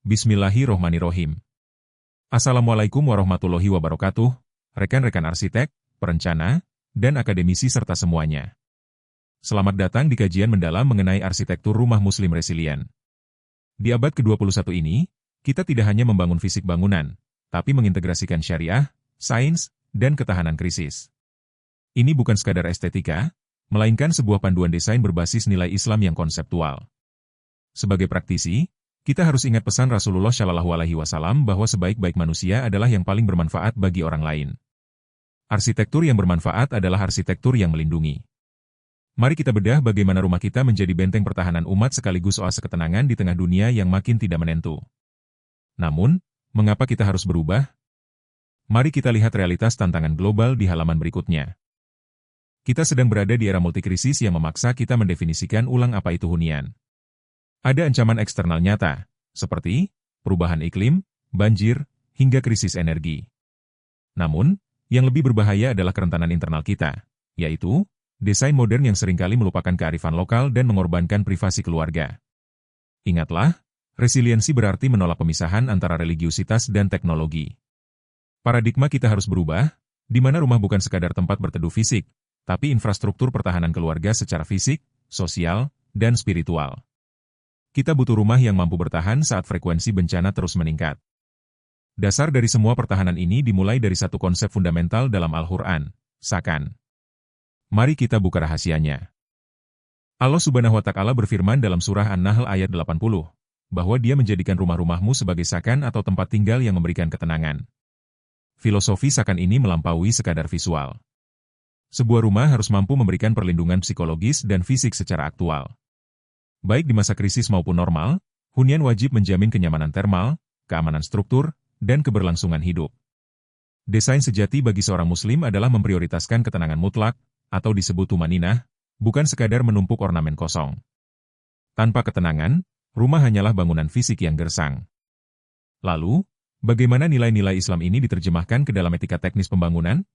Bismillahirrohmanirrohim. Assalamualaikum warahmatullahi wabarakatuh, rekan-rekan arsitek, perencana, dan akademisi serta semuanya. Selamat datang di kajian mendalam mengenai arsitektur rumah muslim resilient. Di abad ke-21 ini, kita tidak hanya membangun fisik bangunan, tapi mengintegrasikan syariah, sains, dan ketahanan krisis. Ini bukan sekadar estetika, melainkan sebuah panduan desain berbasis nilai Islam yang konseptual. Sebagai praktisi, kita harus ingat pesan Rasulullah Shallallahu Alaihi Wasallam bahwa sebaik-baik manusia adalah yang paling bermanfaat bagi orang lain. Arsitektur yang bermanfaat adalah arsitektur yang melindungi. Mari kita bedah bagaimana rumah kita menjadi benteng pertahanan umat sekaligus oase ketenangan di tengah dunia yang makin tidak menentu. Namun, mengapa kita harus berubah? Mari kita lihat realitas tantangan global di halaman berikutnya. Kita sedang berada di era multikrisis yang memaksa kita mendefinisikan ulang apa itu hunian. Ada ancaman eksternal nyata, seperti perubahan iklim, banjir, hingga krisis energi. Namun, yang lebih berbahaya adalah kerentanan internal kita, yaitu desain modern yang seringkali melupakan kearifan lokal dan mengorbankan privasi keluarga. Ingatlah, resiliensi berarti menolak pemisahan antara religiusitas dan teknologi. Paradigma kita harus berubah, di mana rumah bukan sekadar tempat berteduh fisik, tapi infrastruktur pertahanan keluarga secara fisik, sosial, dan spiritual. Kita butuh rumah yang mampu bertahan saat frekuensi bencana terus meningkat. Dasar dari semua pertahanan ini dimulai dari satu konsep fundamental dalam Al-Quran, Sakan. Mari kita buka rahasianya. Allah Subhanahu wa Ta'ala berfirman dalam surah An-Nahl ayat 80, bahwa Dia menjadikan rumah-rumahmu sebagai sakan atau tempat tinggal yang memberikan ketenangan. Filosofi sakan ini melampaui sekadar visual. Sebuah rumah harus mampu memberikan perlindungan psikologis dan fisik secara aktual. Baik di masa krisis maupun normal, hunian wajib menjamin kenyamanan termal, keamanan struktur, dan keberlangsungan hidup. Desain sejati bagi seorang muslim adalah memprioritaskan ketenangan mutlak, atau disebut tumaninah, bukan sekadar menumpuk ornamen kosong. Tanpa ketenangan, rumah hanyalah bangunan fisik yang gersang. Lalu, bagaimana nilai-nilai Islam ini diterjemahkan ke dalam etika teknis pembangunan?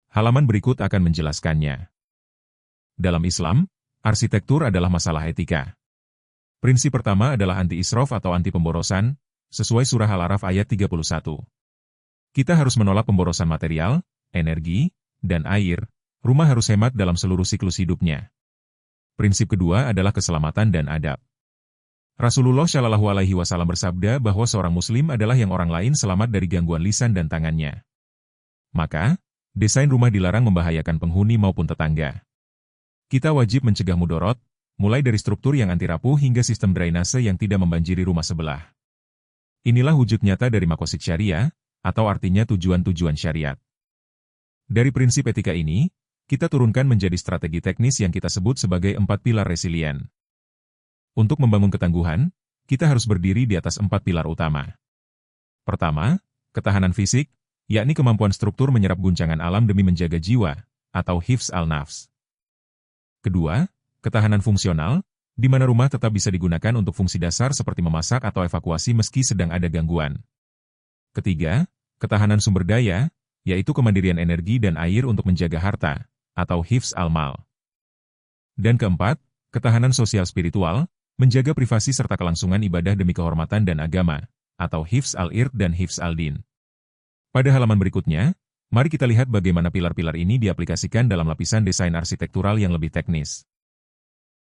Halaman berikut akan menjelaskannya. Dalam Islam, arsitektur adalah masalah etika. Prinsip pertama adalah anti-israf atau anti-pemborosan, sesuai surah Al-A'raf ayat 31. Kita harus menolak pemborosan material, energi, dan air. Rumah harus hemat dalam seluruh siklus hidupnya. Prinsip kedua adalah keselamatan dan adab. Rasulullah Shallallahu Alaihi Wasallam bersabda bahwa seorang muslim adalah yang orang lain selamat dari gangguan lisan dan tangannya. Maka, desain rumah dilarang membahayakan penghuni maupun tetangga. Kita wajib mencegah mudorot, mulai dari struktur yang anti rapuh hingga sistem drainase yang tidak membanjiri rumah sebelah. Inilah wujud nyata dari makosid syariah, atau artinya tujuan-tujuan syariat. Dari prinsip etika ini, kita turunkan menjadi strategi teknis yang kita sebut sebagai 4 pilar resilient. Untuk membangun ketangguhan, kita harus berdiri di atas 4 pilar utama. Pertama, ketahanan fisik, yakni kemampuan struktur menyerap guncangan alam demi menjaga jiwa, atau hifz al-nafs. Kedua, ketahanan fungsional, di mana rumah tetap bisa digunakan untuk fungsi dasar seperti memasak atau evakuasi meski sedang ada gangguan. Ketiga, ketahanan sumber daya, yaitu kemandirian energi dan air untuk menjaga harta, atau hifz al-mal. Dan keempat, ketahanan sosial spiritual, menjaga privasi serta kelangsungan ibadah demi kehormatan dan agama, atau hifz al-ird dan hifz al-din. Pada halaman berikutnya, mari kita lihat bagaimana pilar-pilar ini diaplikasikan dalam lapisan desain arsitektural yang lebih teknis.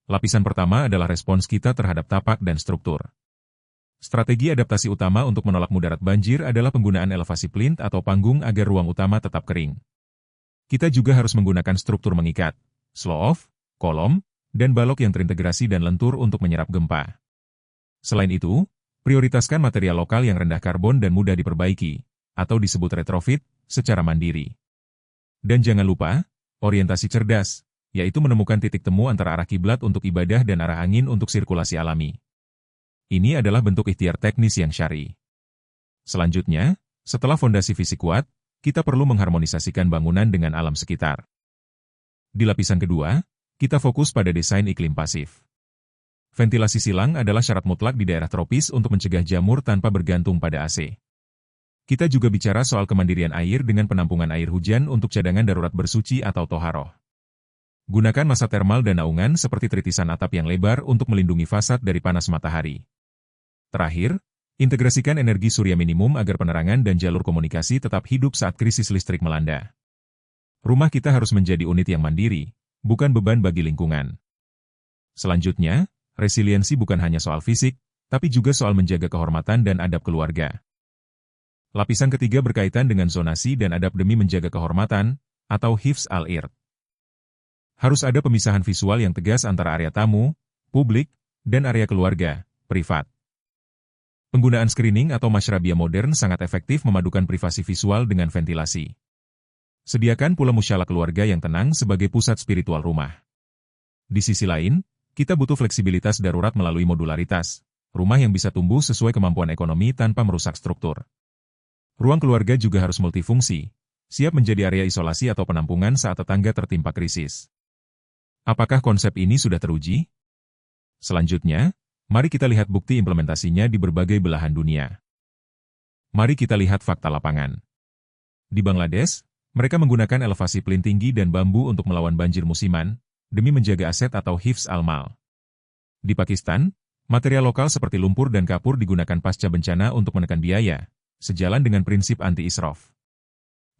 Lapisan pertama adalah respons kita terhadap tapak dan struktur. Strategi adaptasi utama untuk menolak mudarat banjir adalah penggunaan elevasi plinth atau panggung agar ruang utama tetap kering. Kita juga harus menggunakan struktur mengikat, slow-off, kolom, dan balok yang terintegrasi dan lentur untuk menyerap gempa. Selain itu, prioritaskan material lokal yang rendah karbon dan mudah diperbaiki, atau disebut retrofit, secara mandiri. Dan jangan lupa, orientasi cerdas, yaitu menemukan titik temu antara arah kiblat untuk ibadah dan arah angin untuk sirkulasi alami. Ini adalah bentuk ikhtiar teknis yang syar'i. Selanjutnya, setelah fondasi fisik kuat, kita perlu mengharmonisasikan bangunan dengan alam sekitar. Di lapisan kedua, kita fokus pada desain iklim pasif. Ventilasi silang adalah syarat mutlak di daerah tropis untuk mencegah jamur tanpa bergantung pada AC. Kita juga bicara soal kemandirian air dengan penampungan air hujan untuk cadangan darurat bersuci atau toharoh. Gunakan massa termal dan naungan seperti tritisan atap yang lebar untuk melindungi fasad dari panas matahari. Terakhir, Integrasikan energi surya minimum agar penerangan dan jalur komunikasi tetap hidup saat krisis listrik melanda. Rumah kita harus menjadi unit yang mandiri, bukan beban bagi lingkungan. Selanjutnya, resiliensi bukan hanya soal fisik, tapi juga soal menjaga kehormatan dan adab keluarga. Lapisan ketiga berkaitan dengan zonasi dan adab demi menjaga kehormatan, atau hifz al-ird. Harus ada pemisahan visual yang tegas antara area tamu, publik, dan area keluarga, privat. Penggunaan screening atau masyrabiyah modern sangat efektif memadukan privasi visual dengan ventilasi. Sediakan pula musyalah keluarga yang tenang sebagai pusat spiritual rumah. Di sisi lain, kita butuh fleksibilitas darurat melalui modularitas, rumah yang bisa tumbuh sesuai kemampuan ekonomi tanpa merusak struktur. Ruang keluarga juga harus multifungsi, siap menjadi area isolasi atau penampungan saat tetangga tertimpa krisis. Apakah konsep ini sudah teruji? Selanjutnya, mari kita lihat bukti implementasinya di berbagai belahan dunia. Mari kita lihat fakta lapangan. Di Bangladesh, mereka menggunakan elevasi pelin tinggi dan bambu untuk melawan banjir musiman, demi menjaga aset atau hifz al-mal. Di Pakistan, material lokal seperti lumpur dan kapur digunakan pasca bencana untuk menekan biaya, sejalan dengan prinsip anti-israf.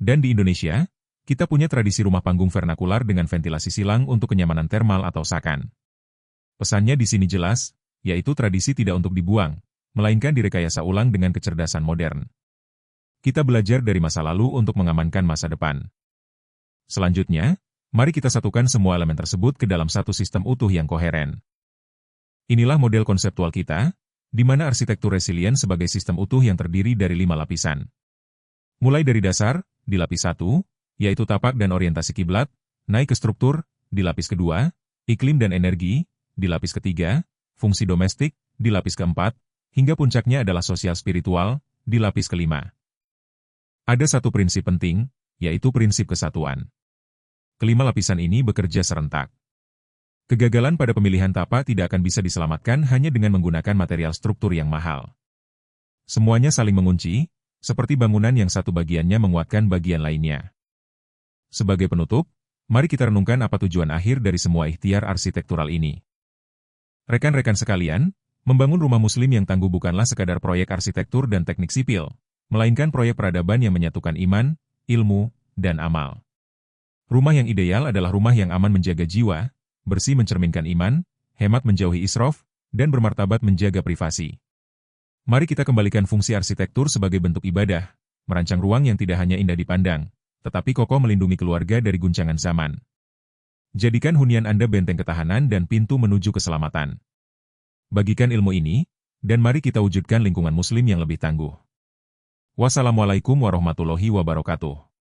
Dan di Indonesia, kita punya tradisi rumah panggung vernakular dengan ventilasi silang untuk kenyamanan termal atau sakan. Pesannya di sini jelas, yaitu tradisi tidak untuk dibuang, melainkan direkayasa ulang dengan kecerdasan modern. Kita belajar dari masa lalu untuk mengamankan masa depan. Selanjutnya, mari kita satukan semua elemen tersebut ke dalam satu sistem utuh yang koheren. Inilah model konseptual kita, di mana arsitektur resilient sebagai sistem utuh yang terdiri dari 5 lapisan. Mulai dari dasar, di lapis 1, yaitu tapak dan orientasi kiblat, naik ke struktur, di lapis kedua, iklim dan energi, di lapis ketiga, fungsi domestik, di lapis keempat, hingga puncaknya adalah sosial spiritual, di lapis kelima. Ada satu prinsip penting, yaitu prinsip kesatuan. Kelima lapisan ini bekerja serentak. Kegagalan pada pemilihan tapak tidak akan bisa diselamatkan hanya dengan menggunakan material struktur yang mahal. Semuanya saling mengunci, seperti bangunan yang satu bagiannya menguatkan bagian lainnya. Sebagai penutup, mari kita renungkan apa tujuan akhir dari semua ikhtiar arsitektural ini. Rekan-rekan sekalian, membangun rumah muslim yang tangguh bukanlah sekadar proyek arsitektur dan teknik sipil, melainkan proyek peradaban yang menyatukan iman, ilmu, dan amal. Rumah yang ideal adalah rumah yang aman menjaga jiwa, bersih mencerminkan iman, hemat menjauhi israf, dan bermartabat menjaga privasi. Mari kita kembalikan fungsi arsitektur sebagai bentuk ibadah, merancang ruang yang tidak hanya indah dipandang, tetapi kokoh melindungi keluarga dari guncangan zaman. Jadikan hunian Anda benteng ketahanan dan pintu menuju keselamatan. Bagikan ilmu ini, dan mari kita wujudkan lingkungan muslim yang lebih tangguh. Wassalamualaikum warahmatullahi wabarakatuh.